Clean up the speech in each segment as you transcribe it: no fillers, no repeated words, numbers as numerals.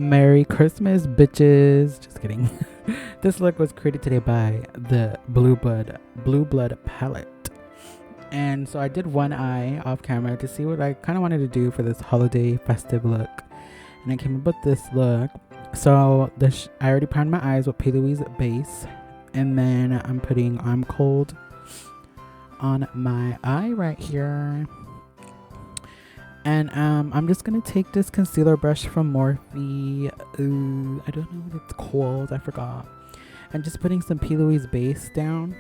Merry Christmas, bitches. Just kidding. This look was created today by the Blue Blood palette. And so I did one eye off camera to see what I kind of wanted to do for this holiday festive look. And I came up with this look. So I already primed my eyes with P. Louise base. And then I'm putting I'm Cold on my eye right here. And I'm just gonna take this concealer brush from Morphe. I don't know what it's called, I forgot. And just putting some P. Louise base down,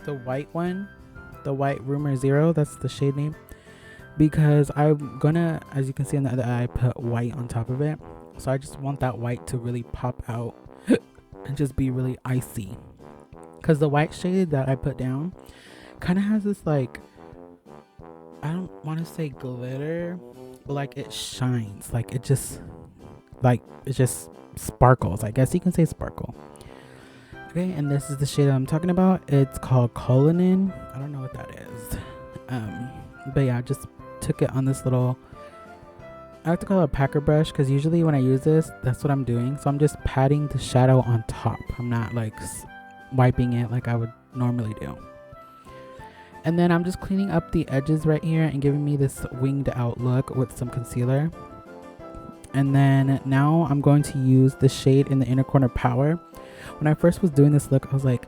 the white one, the white Rumor Zero, that's the shade name, because I'm gonna, as you can see on the other eye, put white on top of it. So I just want that white to really pop out and just be really icy, because the white shade that I put down kind of has this, like, I don't want to say glitter, but like it shines, like it just sparkles. I guess you can say sparkle. Okay, and this is the shade I'm talking about. It's called Cullinan. I don't know what that is. But yeah, I just took it on this little, I like to call it a packer brush, because usually when I use this, that's what I'm doing. So I'm just patting the shadow on top. I'm not like wiping it like I would normally do. And then I'm just cleaning up the edges right here and giving me this winged out look with some concealer. And then now I'm going to use the shade in the inner corner Power. When I first was doing this look, I was like,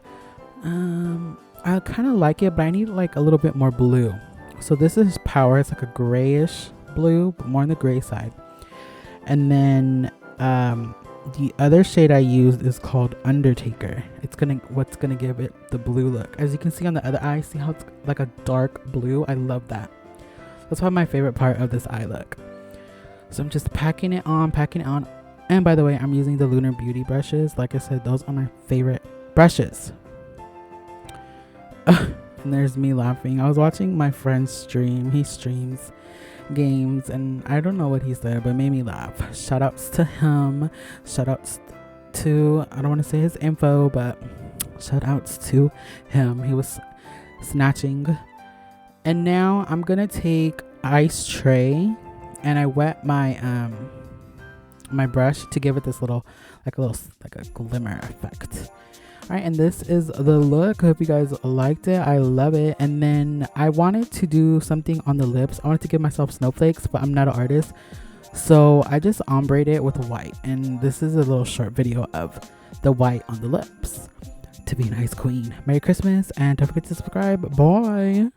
I kind of like it, but I need like a little bit more blue. So this is Power. It's like a grayish blue, but more on the gray side. And then the other shade I used is called Undertaker. It's what's gonna give it the blue look. As you can see on the other eye, see how it's like a dark blue? I love that. That's probably my favorite part of this eye look. So I'm just packing it on. And by the way, I'm using the Lunar Beauty brushes. Like I said, those are my favorite brushes. And there's me laughing. I was watching my friend's stream. He streams games, and I don't know what he said, but it made me laugh. Shout outs to him. Shout outs to, I don't want to say his info, but shout outs to him. He was snatching. And now I'm gonna take Ice Tray, and I wet my my brush to give it this little like a glimmer effect. All right, and this is the look. I hope you guys liked it. I love it. And then I wanted to do something on the lips. I wanted to give myself snowflakes, but I'm not an artist, so I just ombreed it with white. And this is a little short video of the white on the lips. To be a nice queen. Merry Christmas, and don't forget to subscribe. Bye.